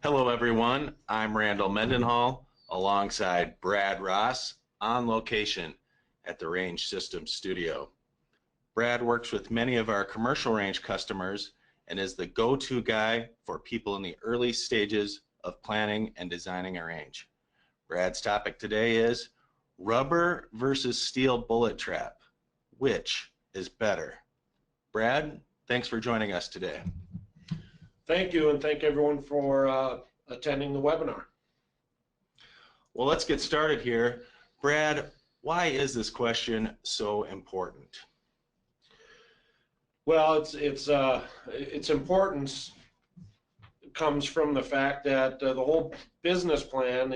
Hello everyone, I'm Randall Mendenhall alongside Brad Ross on location at the Range Systems Studio. Brad works with many of our commercial range customers and is the go-to guy for people in the early stages of planning and designing a range. Brad's topic today is rubber versus steel bullet trap. Which is better? Brad, thanks for joining us today. Thank you, and thank everyone for attending the webinar. Well, let's get started here. Brad, why is this question so important? Well, its importance comes from the fact that the whole business plan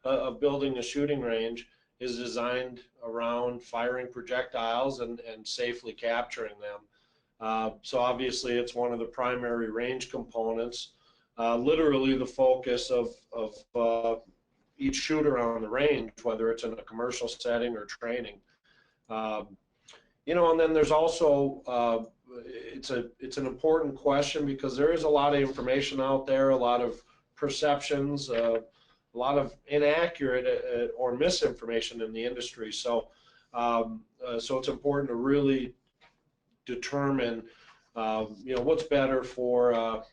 of building a shooting range is designed around firing projectiles and safely capturing them. So obviously it's one of the primary range components, literally the focus of each shooter on the range, whether it's in a commercial setting or training. And then there's also, it's an important question because there is a lot of information out there, a lot of perceptions, a lot of inaccurate or misinformation in the industry. So it's important to really determine what's better for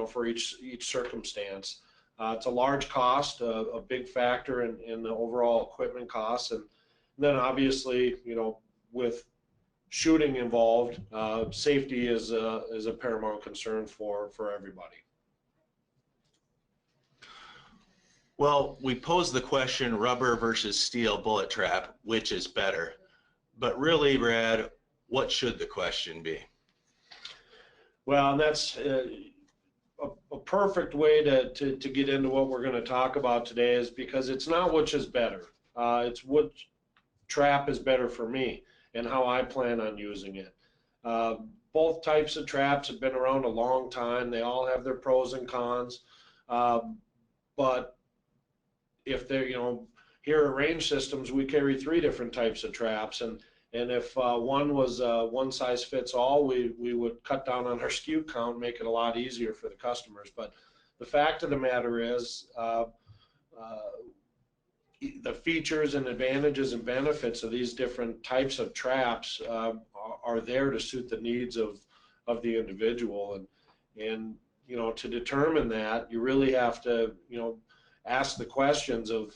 for each circumstance. It's a large cost, a big factor in the overall equipment costs, and then obviously with shooting involved, safety is a paramount concern for everybody. Well, we posed the question rubber versus steel bullet trap, which is better? But really, Brad, what should the question be? Well, and that's a perfect way to get into what we're going to talk about today, is because it's not which is better. It's which trap is better for me and how I plan on using it. Both types of traps have been around a long time. They all have their pros and cons. But if they're, here at Range Systems, we carry 3 different types of traps, and if one was one size fits all, we would cut down on our SKU count, make it a lot easier for the customers. But the fact of the matter is, the features and advantages and benefits of these different types of traps are there to suit the needs of the individual, and to determine that, you really have to ask the questions of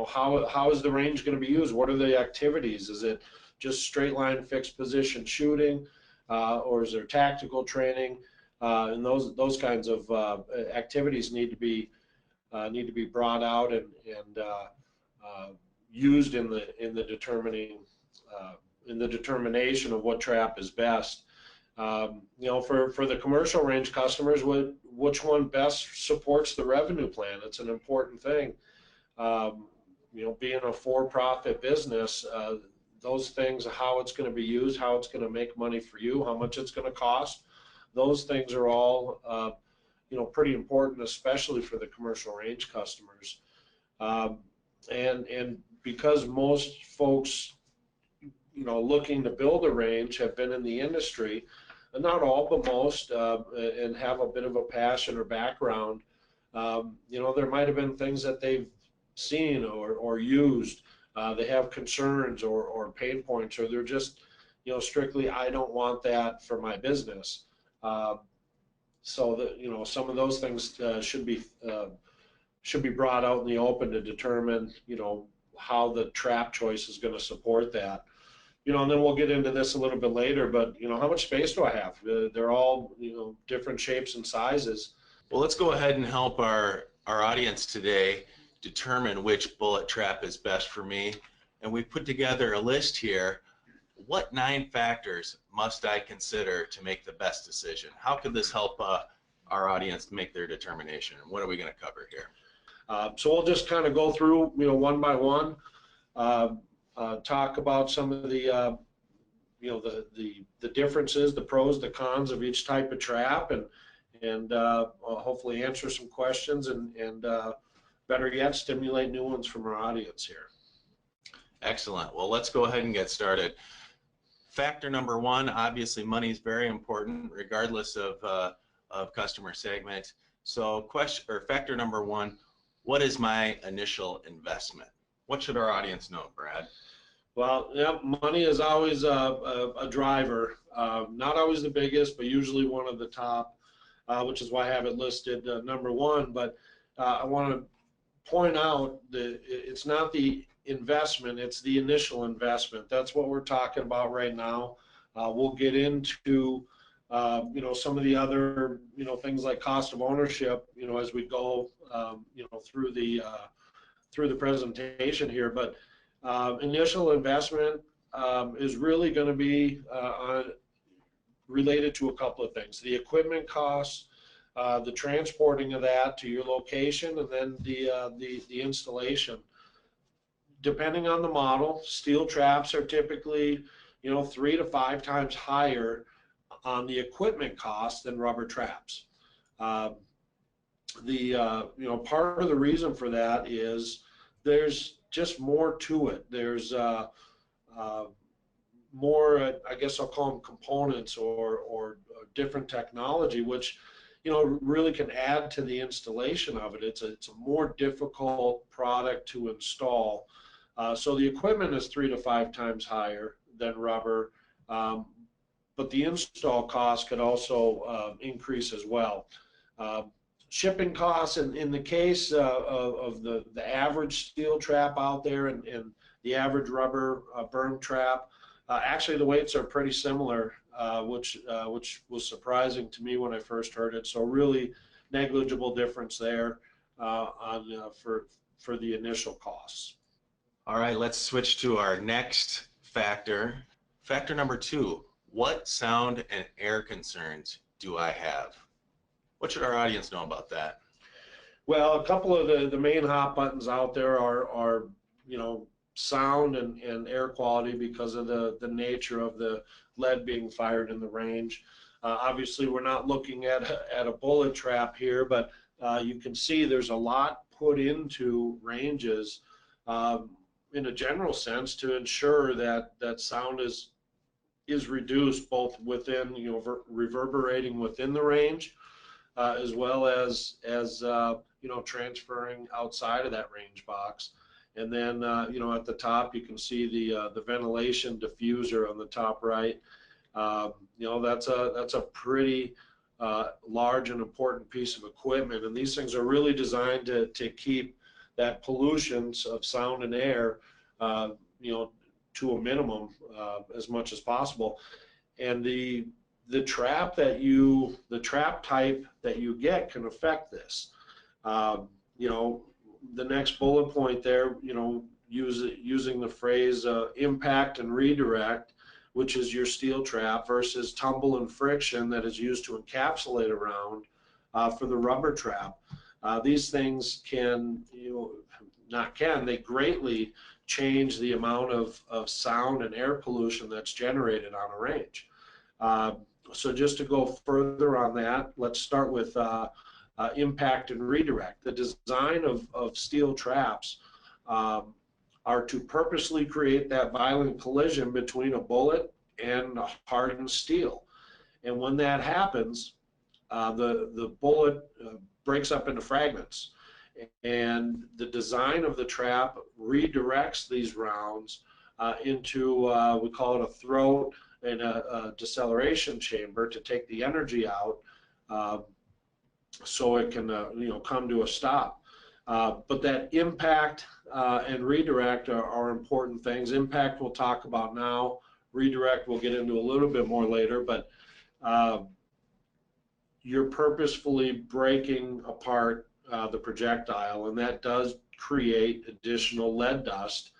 how is the range going to be used? What are the activities? Is it just straight line fixed position shooting, or is there tactical training? And those kinds of activities need to be brought out and used in the determination of what trap is best. For the commercial range customers, which one best supports the revenue plan? It's an important thing. Being a for-profit business, those things, how it's going to be used, how it's going to make money for you, how much it's going to cost, those things are all pretty important, especially for the commercial range customers. And because most folks looking to build a range have been in the industry, and not all but most, and have a bit of a passion or background, there might have been things that they've seen or used, they have concerns or pain points, or they're just strictly, I don't want that for my business. So that some of those things should be brought out in the open to determine how the trap choice is going to support that. And then we'll get into this a little bit later, but how much space do I have? They're all different shapes and sizes. Well, let's go ahead and help our audience today determine which bullet trap is best for me. And we've put together a list here. What 9 factors must I consider to make the best decision? How could this help our audience make their determination? And what are we going to cover here? So we'll just kind of go through one by one, talk about some of the the differences, the pros, the cons of each type of trap, and hopefully answer some questions and better yet, stimulate new ones from our audience here. Excellent. Well, let's go ahead and get started. Factor number 1, obviously money is very important regardless of of customer segment. So question or factor number one, what is my initial investment? What should our audience know, Brad? Well, yeah, money is always a driver. Not always the biggest, but usually one of the top, which is why I have it listed number one. But I want to point out that it's not the investment, it's the initial investment. That's what we're talking about right now. We'll get into some of the other things like cost of ownership as we go through the presentation here. But initial investment is really going to be related to a couple of things: the equipment costs, the transporting of that to your location, and then the installation. Depending on the model, steel traps are typically 3 to 5 times higher on the equipment cost than rubber traps. Part of the reason for that is there's just more to it. There's more, I guess I'll call them components or different technology, which really can add to the installation of it. It's a more difficult product to install. So the equipment is 3 to 5 times higher than rubber, but the install cost could also increase as well. Shipping costs, in the case of the average steel trap out there and the average rubber berm trap, actually the weights are pretty similar, which was surprising to me when I first heard it. So really negligible difference there for the initial costs. All right, let's switch to our next factor. Factor number two, what sound and air concerns do I have? What should our audience know about that? Well, a couple of the main hot buttons out there are sound and air quality because of the nature of the lead being fired in the range. Obviously, we're not looking at a bullet trap here, but you can see there's a lot put into ranges in a general sense to ensure that sound is reduced both within, reverberating within the range, as well as transferring outside of that range box. And then at the top you can see the ventilation diffuser on the top right. That's a pretty large and important piece of equipment, and these things are really designed to keep that pollution of sound and air to a minimum as much as possible. And the trap type that you get can affect this. The next bullet point there, using the phrase impact and redirect, which is your steel trap, versus tumble and friction that is used to encapsulate a round for the rubber trap. These things they greatly change the amount of sound and air pollution that's generated on a range. So just to go further on that, let's start with impact and redirect. The design of steel traps are to purposely create that violent collision between a bullet and hardened steel. And when that happens, the bullet breaks up into fragments. And the design of the trap redirects these rounds into, we call it a throat and a deceleration chamber to take the energy out so it can come to a stop. But that impact and redirect are important things. Impact we'll talk about now. Redirect we'll get into a little bit more later, but you're purposefully breaking apart the projectile, and that does create additional lead dust.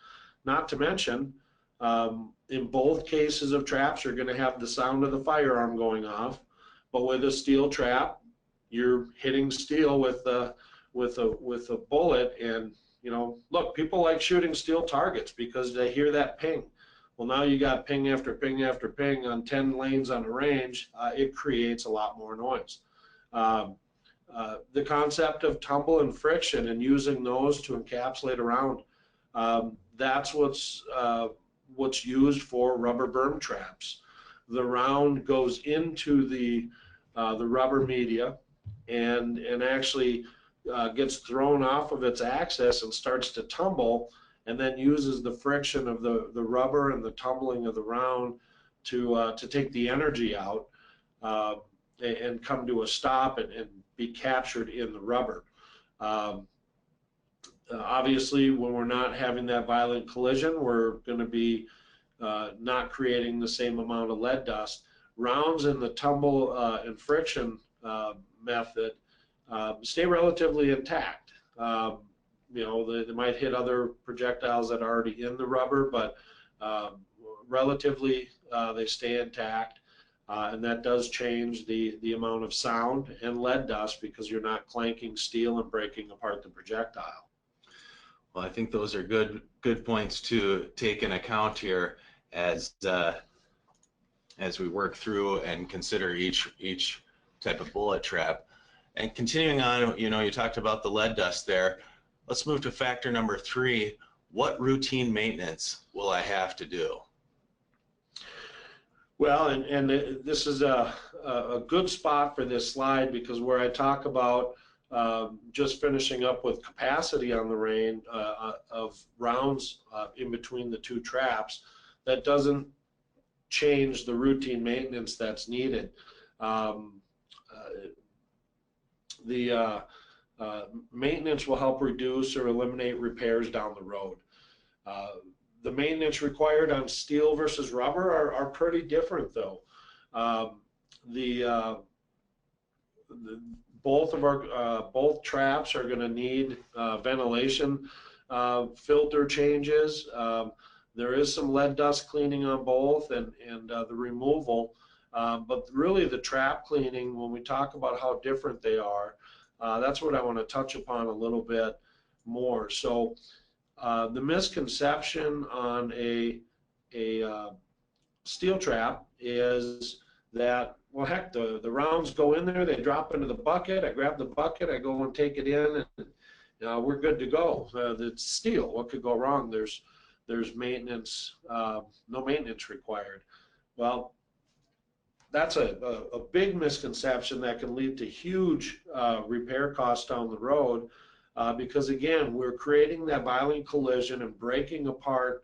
Not to mention, in both cases of traps, you're going to have the sound of the firearm going off, but with a steel trap, you're hitting steel with a bullet. And look, people like shooting steel targets because they hear that ping. Well, now you got ping after ping after ping on 10 lanes on a range. It creates a lot more noise. The concept of tumble and friction and using those to encapsulate a round, that's what's used for rubber berm traps. The round goes into the the rubber media, and actually gets thrown off of its axis and starts to tumble, and then uses the friction of the rubber and the tumbling of the round to take the energy out and come to a stop and be captured in the rubber. Obviously, when we're not having that violent collision, we're going to be not creating the same amount of lead dust. Rounds in the tumble and friction method stay relatively intact. You know, they might hit other projectiles that are already in the rubber, but relatively they stay intact. And that does change the amount of sound and lead dust because you're not clanking steel and breaking apart the projectile. Well, I think those are good points to take in account here as we work through and consider each type of bullet trap. And continuing on, you know, you talked about the lead dust there. Let's move to factor number 3. What routine maintenance will I have to do? Well, and this is a good spot for this slide, because where I talk about just finishing up with capacity on the range of rounds in between the two traps, that doesn't change the routine maintenance that's needed. The maintenance will help reduce or eliminate repairs down the road. The maintenance required on steel versus rubber are pretty different, though. Both traps are going to need ventilation filter changes. There is some lead dust cleaning on both, and the removal. But really, the trap cleaning, when we talk about how different they are, that's what I want to touch upon a little bit more. So the misconception on a steel trap is that, well, heck, the rounds go in there, they drop into the bucket, I grab the bucket, I go and take it in, and we're good to go. It's steel. What could go wrong? There's maintenance, no maintenance required. Well, that's a big misconception that can lead to huge repair costs down the road, because again, we're creating that violent collision and breaking apart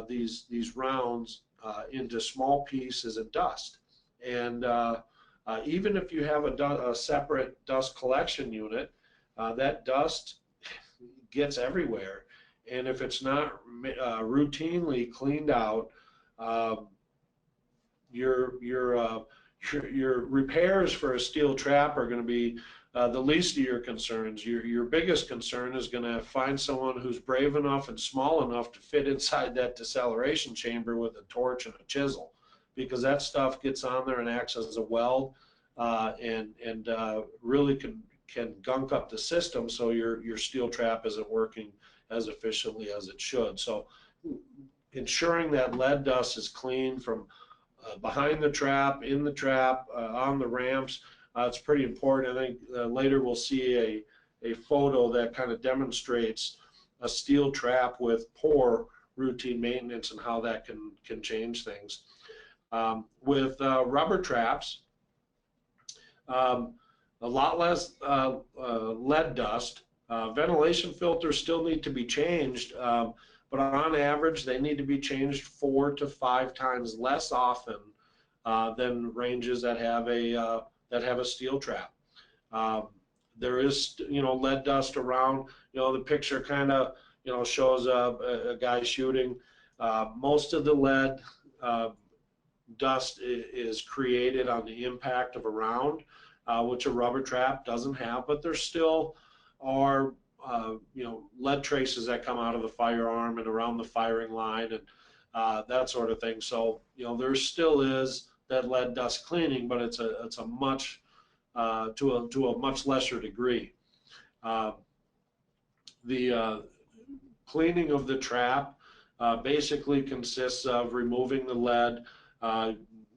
these rounds into small pieces of dust. And even if you have a separate dust collection unit, that dust gets everywhere, and if it's not routinely cleaned out, your repairs for a steel trap are going to be the least of your concerns. Your biggest concern is going to find someone who's brave enough and small enough to fit inside that deceleration chamber with a torch and a chisel, because that stuff gets on there and acts as a weld, and really can gunk up the system, so your steel trap isn't working as efficiently as it should. So ensuring that lead dust is clean from behind the trap, in the trap, on the ramps, it's pretty important. I think later we'll see a photo that kind of demonstrates a steel trap with poor routine maintenance and how that can change things. With rubber traps, a lot less lead dust. Ventilation filters still need to be changed, but on average they need to be changed 4 to 5 times less often than ranges that have a steel trap. There is, you know, lead dust around. You know, the picture kind of, you know, shows a guy shooting. Most of the lead dust is created on the impact of a round, which a rubber trap doesn't have, but there still are you know, lead traces that come out of the firearm and around the firing line and that sort of thing. So, you know, there still is that lead dust cleaning, but it's a much to a much lesser degree. The cleaning of the trap basically consists of removing the lead,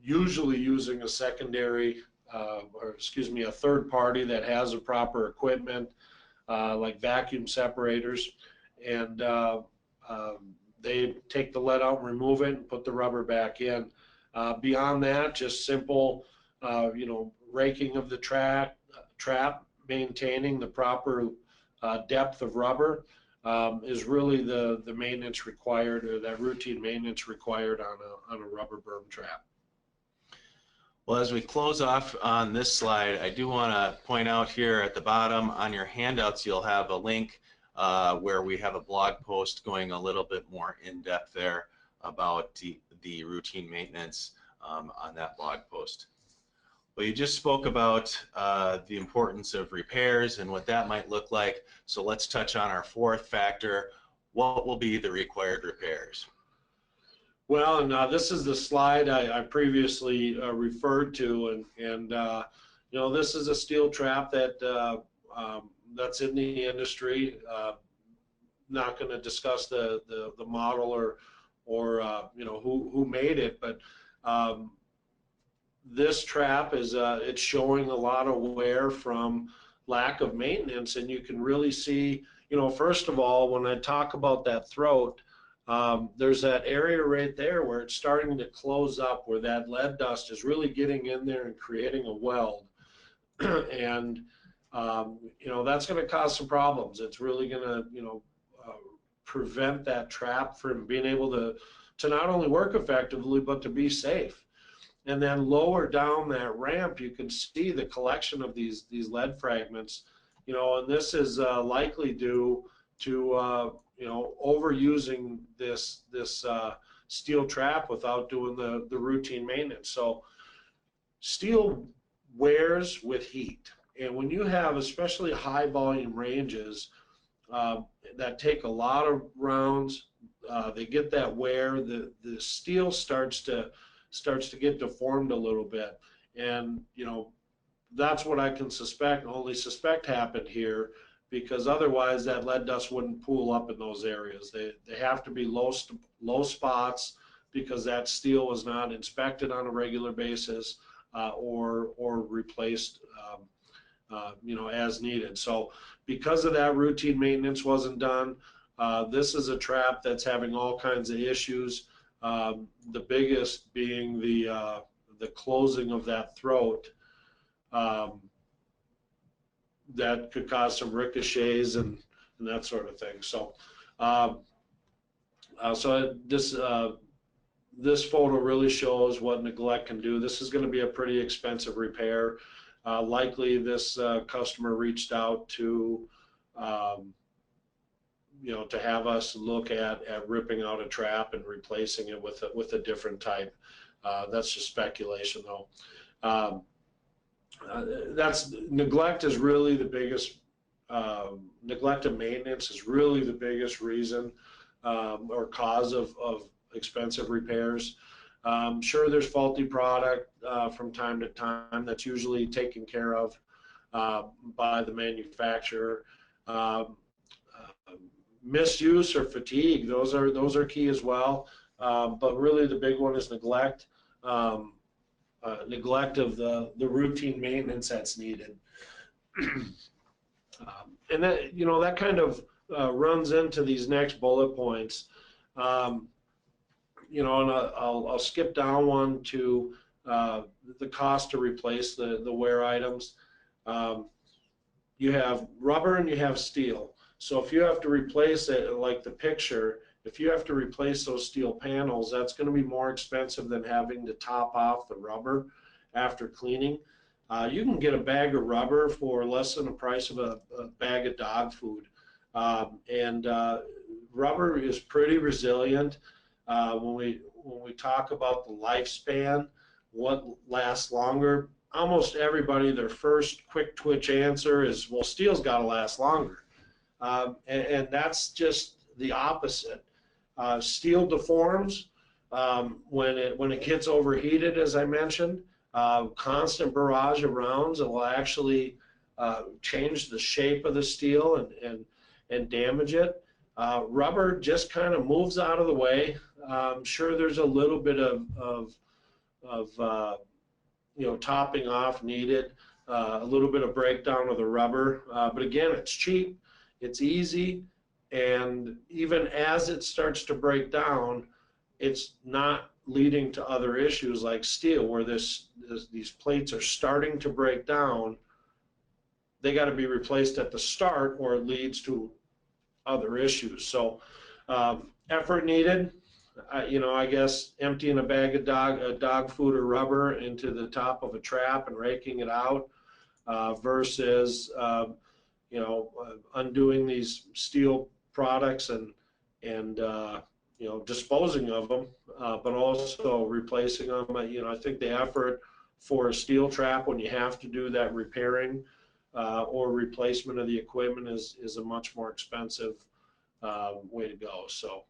usually using a secondary, or excuse me, a third party that has the proper equipment, like vacuum separators, and they take the lead out and remove it and put the rubber back in. Beyond that, just simple, you know, raking of the trap, maintaining the proper depth of rubber is really the maintenance required, or that routine maintenance required on a rubber berm trap. Well, as we close off on this slide, I do want to point out here at the bottom on your handouts, you'll have a link where we have a blog post going a little bit more in depth there about the routine maintenance on that blog post. Well, you just spoke about the importance of repairs and what that might look like. So let's touch on our fourth factor. What will be the required repairs? Well, and this is the slide I previously referred to, and you know, this is a steel trap that that's in the industry. Not going to discuss the model or you know who made it, but this trap is it's showing a lot of wear from lack of maintenance, and you can really see, you know, first of all, when I talk about that throat, there's that area right there where it's starting to close up, where that lead dust is really getting in there and creating a weld. And you know, that's going to cause some problems. It's really going to, you know, prevent that trap from being able to not only work effectively, but to be safe. And then lower down that ramp, you can see the collection of these lead fragments, you know, and this is likely due to you know, overusing this steel trap without doing the routine maintenance. So steel wears with heat, and when you have especially high volume ranges that take a lot of rounds, they get that wear. The steel starts to get deformed a little bit, and you know, that's what I can only suspect happened here, because otherwise that lead dust wouldn't pool up in those areas. They have to be low spots, because that steel was not inspected on a regular basis or replaced you know, as needed. So because of that, routine maintenance wasn't done. This is a trap that's having all kinds of issues. The biggest being the closing of that throat. That could cause some ricochets and that sort of thing. So, this photo really shows what neglect can do. This is going to be a pretty expensive repair. Likely, this customer reached out to, you know, to have us look at ripping out a trap and replacing it with a different type. That's just speculation, though. That's neglect is really the biggest. Neglect of maintenance is really the biggest reason or cause of expensive repairs. Sure, there's faulty product from time to time that's usually taken care of by the manufacturer. Misuse or fatigue; those are key as well. But really, the big one is neglect. Neglect of the routine maintenance that's needed. And that, you know, that kind of runs into these next bullet points. You know, and I'll skip down one to the cost to replace the wear items. You have rubber and you have steel. So if you have to replace it, like the picture, if you have to replace those steel panels, that's going to be more expensive than having to top off the rubber after cleaning. You can get a bag of rubber for less than the price of a bag of dog food. And rubber is pretty resilient. When we talk about the lifespan, what lasts longer, almost everybody, their first quick twitch answer is, well, steel's got to last longer. And that's just the opposite. Steel deforms when it gets overheated, as I mentioned. Constant barrage of rounds, it will actually change the shape of the steel and damage it. Rubber just kind of moves out of the way. Sure, there's a little bit of you know, topping off needed, a little bit of breakdown of the rubber, but again, it's cheap. It's easy, and even as it starts to break down, it's not leading to other issues like steel, where these plates are starting to break down. They got to be replaced at the start, or it leads to other issues. So effort needed. I guess emptying a bag of dog food or rubber into the top of a trap and raking it out versus undoing these steel products and disposing of them, but also replacing them. I think the effort for a steel trap, when you have to do that repairing or replacement of the equipment, is a much more expensive way to go. So